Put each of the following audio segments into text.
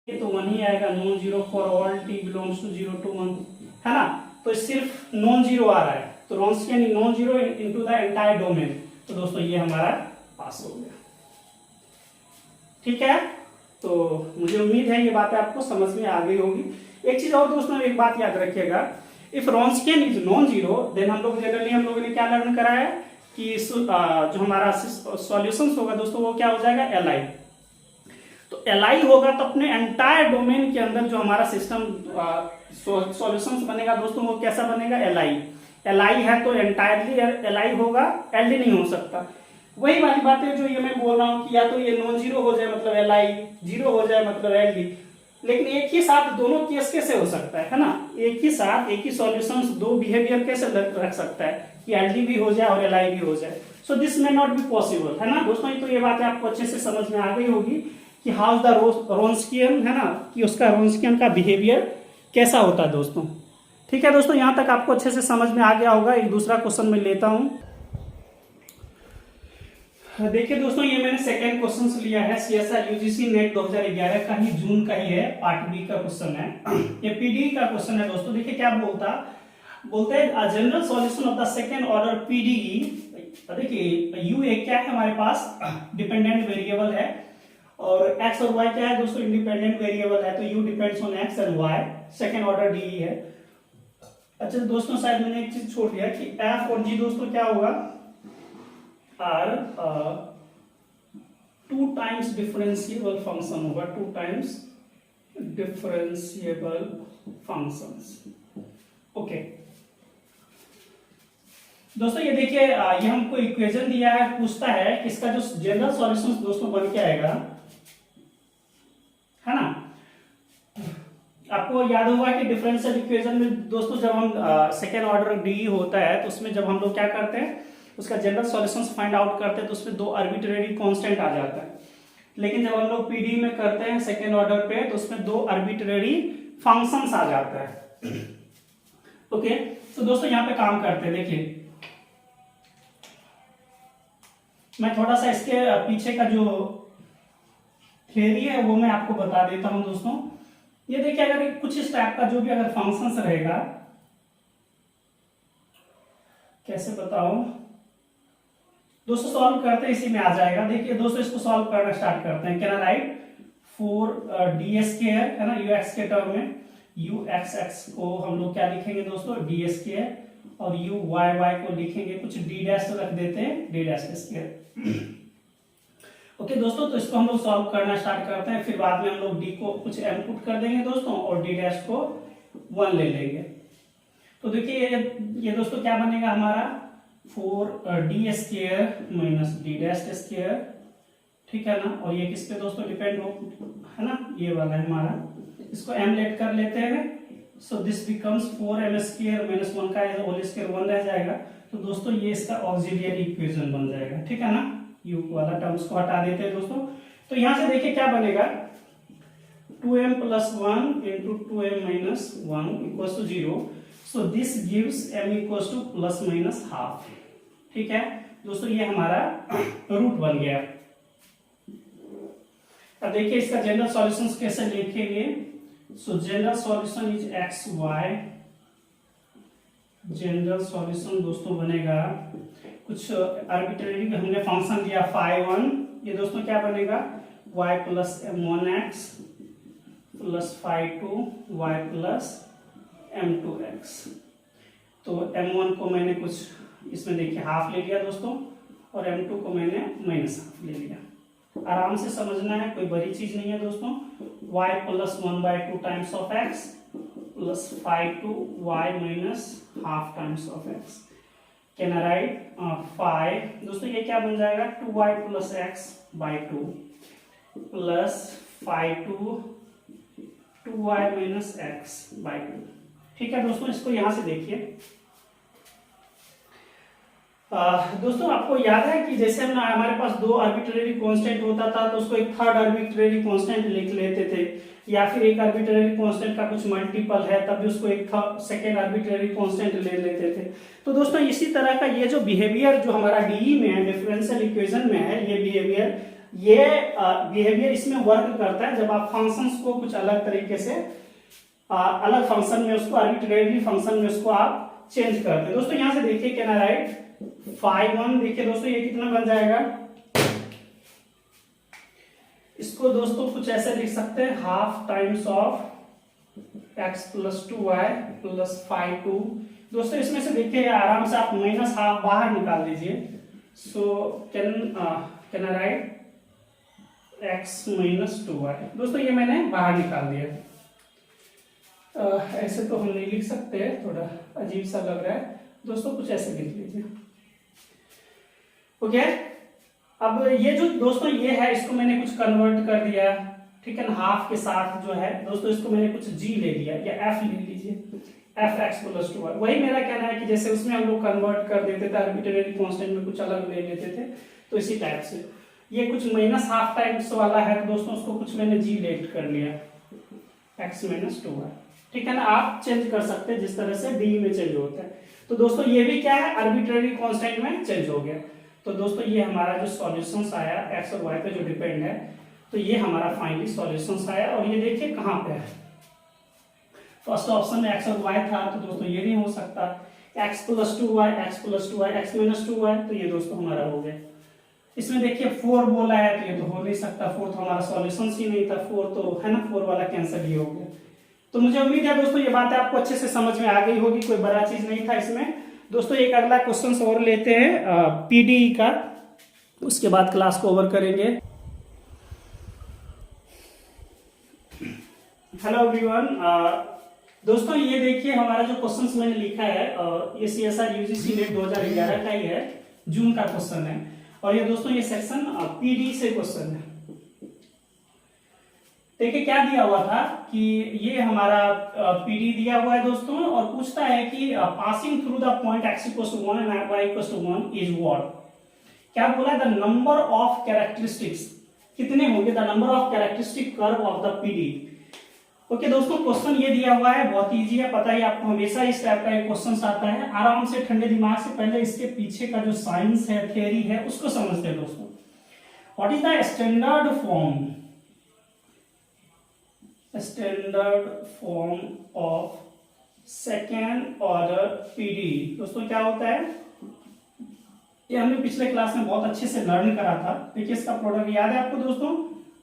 ये तो 1 ही आएगा, non zero for all t belongs to 0 to 1, है ना। तो सिर्फ नॉन जीरो आ रहा है, तो Wronskian non zero into the entire domain. तो दोस्तों ये हमारा पास हो गया, ठीक है। तो मुझे उम्मीद है ये बातें आपको समझ में आ गई होगी। एक चीज और दोस्तों, एक बात याद रखिएगा, if Wronskian is non zero then हम लोगों ने क्या लर्न करा है कि जो हमारा सॉल्यूशंस होगा दोस्तों वो क्या हो जाएगा, एल। तो एल होगा तो अपने एंटायर डोमेन के अंदर जो हमारा सिस्टम सॉल्यूशंस बनेगा दोस्तों वो कैसा बनेगा, एल है तो एंटायरली एल होगा, एल नहीं हो सकता। वही वाली बात है जो ये मैं बोल रहा हूँ कि या तो ये नॉन जीरो हो जाए मतलब एल, जीरो हो जाए मतलब एल, लेकिन एक ही साथ दोनों केस कैसे हो सकता है ना, एक ही साथ एक ही सॉल्यूशंस दो बिहेवियर कैसे रख सकता है कि एल भी हो जाए और एल भी हो जाए। So this may not be possible, है ना दोस्तों। तो ये बातें आपको अच्छे से समझ में आ गई होगी कि हाउ द रॉन्स्कियन, है ना, कि उसका रॉन्स्कियन का बिहेवियर कैसा होता है दोस्तों। ठीक है दोस्तों, यहां तक आपको अच्छे से समझ में आ गया होगा। एक दूसरा क्वेश्चन मैं लेता हूं। देखिए दोस्तों, ये मैंने सेकंड क्वेश्चन लिया है सीएसआर यूजीसी नेट 2011 का ही, जून का ही है, पार्ट बी का क्वेश्चन है। ये पीडी का क्वेश्चन है दोस्तों। देखिए क्या बोलते हैं general solution of the second order PD. देखिए यू एक क्या है हमारे पास, डिपेंडेंट वेरिएबल है, और एक्स और वाई क्या है दोस्तों, इंडिपेंडेंट वेरिएबल है। तो u depends on x and y, second order d है। अच्छा दोस्तों, शायद मैंने एक चीज छोड़ दिया कि एफ और जी दोस्तों क्या होगा, आर 2 टाइम्स डिफरेंशिएबल फंक्शन होगा, 2 टाइम्स डिफरेंशिएबल फंक्शंस। ओके दोस्तों, ये देखिए ये हमको इक्वेशन दिया है, पूछता है कि इसका जो जनरल सॉल्यूशन दोस्तों बन के आएगा, है ना। आपको याद होगा कि डिफरेंशियल इक्वेशन में दोस्तों जब हम सेकेंड ऑर्डर डी होता है तो उसमें जब हम लोग क्या करते हैं, उसका जनरल सॉल्यूशंस फाइंड आउट करते हैं तो उसमें 2 आर्बिट्रेरी कांस्टेंट आ जाता है। लेकिन जब हम लोग पीडी में करते हैं सेकेंड ऑर्डर पे तो उसमें 2 आर्बिट्रेरी फंक्शंस आ जाता है। ओके तो दोस्तों यहाँ पे काम करते हैं। देखिए मैं थोड़ा सा इसके पीछे का जो थ्योरी है वो मैं आपको बता देता हूं दोस्तों। ये देखिए, अगर कुछ इस टाइप का जो भी अगर फंक्शंस रहेगा, कैसे बताऊं दोस्तों, सॉल्व करते इसी में आ जाएगा। देखिए दोस्तों, इसको सॉल्व करना स्टार्ट करते हैं। कैन आई राइट 4d², है ना, ux के टर्म में ux को हम लोग क्या लिखेंगे दोस्तों, d², और uy को लिखेंगे कुछ d' रख देते हैं, d'²। ओके दोस्तों, तो इसको हम लोग सॉल्व करना स्टार्ट करते हैं। फिर बाद में हम लोग d को कुछ m पुट कर देंगे दोस्तों, और d' को 1 ले लेंगे। तो देखिए ये दोस्तों क्या बनेगा हमारा, 4d² माइनस d'², ठीक है ना। और ये किस पे दोस्तों डिपेंड हो, है ना, ये वाला है हमारा। इसको m लेट कर लेते हैं। So this becomes 4m² minus 1 का होल स्क्वायर 1 रह जाएगा। तो दोस्तों ये इसका ऑक्सिलियरी इक्वेशन बन जाएगा, ठीक है ना। u वाला टर्म्स को हटा देते हैं दोस्तों। तो यहां से देखिए क्या बनेगा, 2m + 1 into 2m minus 1 equals to 0। So this gives m equals to ±½ ठीक है दोस्तों, ये हमारा रूट बन गया। अब देखिए इसका जनरल सॉल्यूशंस कैसे लिखेंगे। सो general solution is xy, general solution दोस्तों बनेगा कुछ आर्बिट्रेरी हमने फंक्शन दिया φ1, ये दोस्तों क्या बनेगा y + m1x + φ2 y + m2x। तो m1 को मैंने कुछ इसमें देखिए हाफ ले लिया दोस्तों, और m2 को मैंने -½ ले लिया। आराम से समझना है, कोई बड़ी चीज नहीं है दोस्तों। y + 1/2 times of x + φ2 y -½ times of x। Can I write φ दोस्तों ये क्या बन जाएगा, 2y + x/2 plus φ2 2y - x/2, ठीक है दोस्तों। इसको यहां से देखिए दोस्तों, आपको याद है कि जैसे हम हमारे पास 2 आर्बिट्रेरी कांस्टेंट होता था तो उसको एक थर्ड आर्बिट्रेरी कांस्टेंट लिख लेते थे, या फिर एक आर्बिट्रेरी कांस्टेंट का कुछ मल्टीपल है तब भी उसको एक सेकेंड आर्बिट्रेरी कांस्टेंट ले लेते थे। तो दोस्तों इसी तरह का ये जो बिहेवियर जो हमारा डीई में है, डिफरेंशियल इक्वेशन में है, ये बिहेवियर ये बिहेवियर इसमें वर्क करता है जब आप फंक्शंस को कुछ अलग तरीके से अलग फंक्शन में उसको आर्बिट्रेरी फंक्शन में उसको आप चेंज करते हैं। दोस्तों यहां से देखिए कैन आई राइट फाई 1, देखिए दोस्तों ये कितना बन जाएगा, इसको दोस्तों कुछ ऐसे लिख सकते हैं half times of x plus 2y plus phi 2। दोस्तों इसमें से देखिए आराम से आप माइनस हाफ बाहर निकाल दीजिए। सो can I right x minus 2y। दोस्तों ये मैंने बाहर निकाल दिया। ऐसे तो हम नहीं लिख सकते, थोड़ा अजीब सा लग रहा है दोस्तों, कुछ ऐसे लिख लीजिए। ओके अब ये जो दोस्तों ये है इसको मैंने कुछ कन्वर्ट कर दिया, ठीक है ना, हाफ के साथ जो है दोस्तों इसको मैंने कुछ g ले लिया या f ले लीजिए, f x प्लस 2y। वही मेरा कहना है कि जैसे उसमें हम लोग कन्वर्ट कर देते थे आर्बिट्रेरी कांस्टेंट में कुछ अलग ले लेते थे, तो इसी टाइप से ये कुछ माइनस हाफ टाइम्स वाला है तो दोस्तों उसको कुछ मैंने g लेट कर लिया x माइनस 2y, ठीक है ना। आप चेंज कर सकते हैं जिस तरह से d में चेंज होता है। तो दोस्तों ये भी क्या है, आर्बिट्रेरी कांस्टेंट में चेंज हो गया। तो दोस्तों ये हमारा जो सॉल्यूशंस आया x और y पे जो डिपेंड है, तो ये हमारा फाइनली सॉल्यूशंस आया। और ये देखिए कहाँ पे है, फर्स्ट ऑप्शन में x और y था, तो दोस्तों ये नहीं हो सकता, x plus 2y x minus 2y, तो ये दोस्तों हमारा हो गया। इसमें देखिए 4 बोला है तो ये तो हो नहीं सकता, 4 तो हमारा सॉल्यूशन ही नहीं था, 4 तो है ना, 4 वाला कैंसिल ही हो गया। तो मुझे उम्मीद है दोस्तों ये बात आपको अच्छे से समझ में आ गई होगी, कोई बड़ा चीज नहीं था इसमें। दोस्तों एक अगला क्वेश्चन और लेते हैं पीडीई का, उसके बाद क्लास को ओवर करेंगे। हेलो एवरीवन, दोस्तों ये देखिए हमारा जो क्वेश्चंस मैंने लिखा है ये CSR UGC नेट 2011 का ही है, जून का क्वेश्चन है। और ये दोस्तों ये सेक्शन पीडी से क्वेश्चन है। देखिए क्या दिया हुआ था कि ये हमारा पीडी दिया हुआ है दोस्तों, और पूछता है कि passing through the point x equals to 1 and y equals to 1 is what. क्या बोला, द नंबर ऑफ कैरेक्टरिस्टिक्स, कितने होंगे the number of characteristic curve of the PD. Okay दोस्तों क्वेश्चन ये दिया हुआ है, बहुत इजी है, पता ही आपको हमेशा इस टाइप का क्वेश्चन आता है। आराम से ठंडे दिमाग से पहले इसके पीछे का जो साइंस है, थियरी है, उसको समझते हैं दोस्तों। What is the standard form of second order PD. दोस्तों क्या होता है, ये हमने पिछले क्लास में बहुत अच्छे से लर्न करा था। देखिए इसका प्रोडक्ट याद है आपको दोस्तों,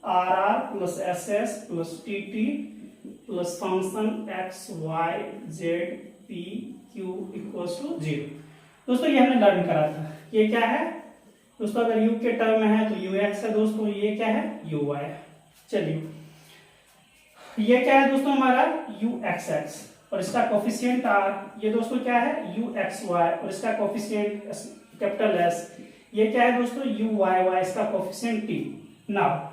r r plus s s plus t t plus function x y z p q equals to 0। दोस्तों ये हमने लर्न करा था। ये क्या है दोस्तों, अगर u के टर्म में है तो ux है दोस्तों, ये क्या है uy। चलिए ये क्या है दोस्तों हमारा uxx और इसका कोफिशिएंट r, ये दोस्तों क्या है uxy और इसका कोफिशिएंट कैपिटल S। ये क्या है दोस्तों uyy, इसका कोफिशिएंट t। नाउ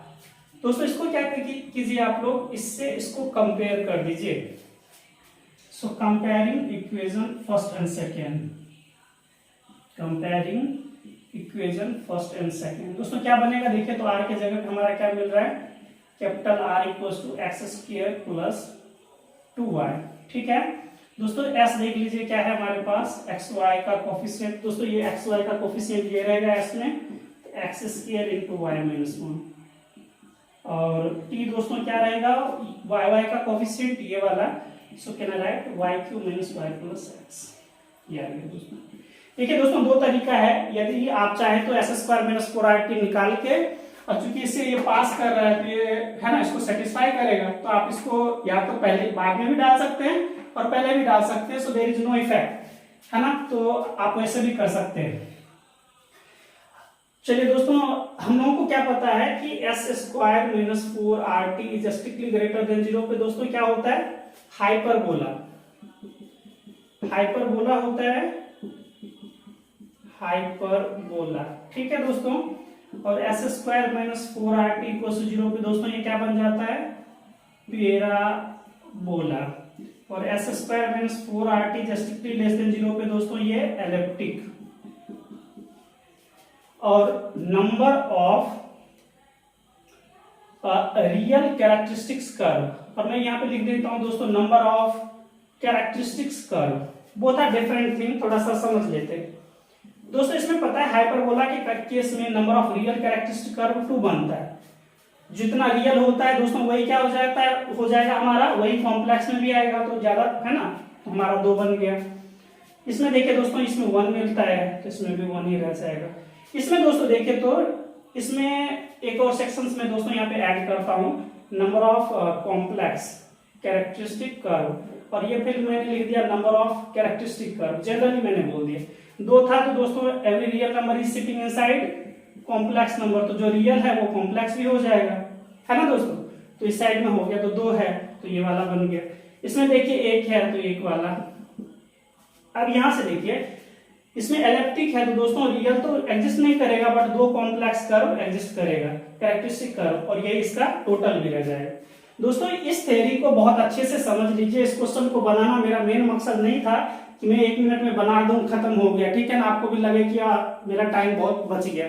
दोस्तों इसको क्या कीजिए आप लोग, इससे इसको कंपेयर कर दीजिए। सो comparing equation first and second, comparing equation first and second. दोस्तों क्या बनेगा, देखिए तो r के जगह हमारा क्या मिल रहा है, capital R equals to x square plus 2y, ठीक है दोस्तों। s देख लीजिए क्या है हमारे पास, xy का कोफिशिएंट। दोस्तों ये xy का कोफिशिएंट ये रहेगा s में, x square into y minus 1, और t दोस्तों क्या रहेगा, y का कोफिशिएंट ये वाला। So can I write y cube minus y plus x, ये आ गया दोस्तों। देखिए दोस्तों दो तरीका है, यदि आप चाहे तो s स्क्वायर माइनस 4rt निकाल के, और चूंकि इससे ये पास कर रहा है तो ये है ना इसको सेटिस्फाई करेगा, तो आप इसको या तो पहले बाद में भी डाल सकते हैं और पहले भी डाल सकते हैं। So there is no effect, है ना, तो आप वैसे भी कर सकते हैं। चलिए दोस्तों हम लोगों को क्या पता है कि S square minus 4rt is strictly greater than 0 पे दोस्तों क्या होता है, हाइपरबोला होता है, हाइपरबोला, ठीक है दोस्तों। और s square minus 4rt equal to 0 पे दोस्तों ये क्या बन जाता है, पैराबोला। और s square minus 4rt strictly less than 0 पे दोस्तों ये एलिप्टिक। और number of real characteristics curve, और मैं यहाँ पे लिख देता हूं दोस्तों number of characteristics curve, both are different thing, थोड़ा सा समझ लेते हैं। दोस्तों इसमें पता है हाइपरबोला के केस में number of real characteristic curve 2 बनता है। जितना रियल होता है दोस्तों वही क्या हो जाता है, हो जाएगा हमारा, वही कॉम्प्लेक्स में भी आएगा, तो ज्यादा है ना, तो हमारा 2 बन गया। इसमें देखिए दोस्तों इसमें 1 मिलता है तो इसमें भी 1 ही रह जाएगा। इसमें दोस्तों देखिए तो इसमें एक और सेक्शंस में दोस्तों यहाँ पे ऐड करता हूँ number of complex characteristic curve, और ये फिर मैंने लिख दिया number of characteristic curve, generally मैंने बोल दिया। 2 था तो दोस्तों every real number is sitting inside complex number, तो जो रियल है वो कॉम्प्लेक्स भी हो जाएगा, है ना दोस्तों। तो इस साइड में हो गया, तो 2 है तो ये वाला बन गया। इसमें देखिए 1 है तो 1 वाला। अब यहां से देखिए इसमें एलिप्टिक है तो दोस्तों रियल तो एग्जिस्ट नहीं करेगा, बट 2 कॉम्प्लेक्स कर्व एग्जिस्ट करेगा, कैरेक्टरिस्टिक कर्व, और ये इसका टोटल भी रह जाएगा। दोस्तों इस थ्योरी को बहुत अच्छे से समझ लीजिए। इस क्वेश्चन को बनाना मेरा मेन मकसद नहीं था कि मैं 1 मिनट में बना दूं, खत्म हो गया, ठीक है ना, आपको भी लगे कि मेरा टाइम बहुत बच गया।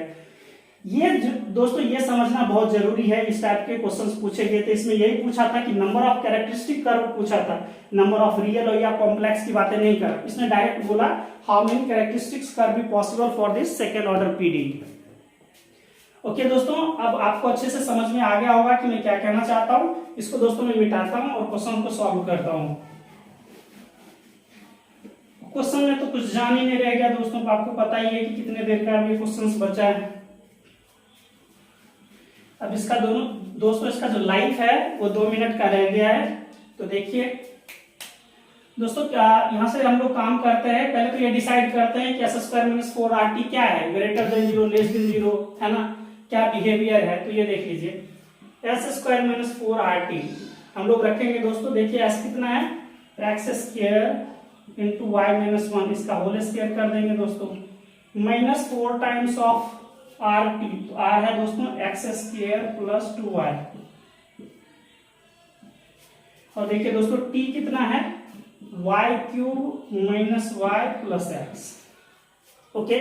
ये दोस्तों ये समझना बहुत जरूरी है। इस टाइप के क्वेश्चंस पूछे गए थे, इसमें यही पूछा था कि नंबर ऑफ कैरेक्टरिस्टिक कर्व पूछा था, नंबर ऑफ रियल या कॉम्प्लेक्स की बातें नहीं कर। इसने डायरेक्ट बोला how many characteristics curve be possible for this second order PDE. Okay दोस्तों, अब आपको अच्छे से समझ में आ गया होगा कि मैं क्या कहना चाहता हूं। इसको दोस्तों मैं मिटाता हूं और क्वेश्चन को सॉल्व करता हूं। क्वेश्चन में तो कुछ जान ही नहीं रह गया दोस्तों, आपको पता ही है कि कितने देर का अभी क्वेश्चन बचा है। अब इसका दोस्तों इसका जो लाइफ है वो 2 मिनट का रह गया है। तो देखिए दोस्तों क्या यहाँ से हम लोग काम करते हैं, पहले तो ये डिसाइड करते हैं कि s² - 4rt क्या है, ग्रेटर देन 0 लेस देन 0, है ना, क्या बिहेवियर है। तो ये देख लीजिए s² - 4rt हम लोग रखेंगे दोस्तों। देखिए s कितना है, x² इंटू y - 1, इसका होल स्क्वायर कर देंगे दोस्तों, -4 टाइम्स ऑफ rt, तो r है दोस्तों x² + 2y, और देखिए दोस्तों t कितना है, y³ - y + x। ओके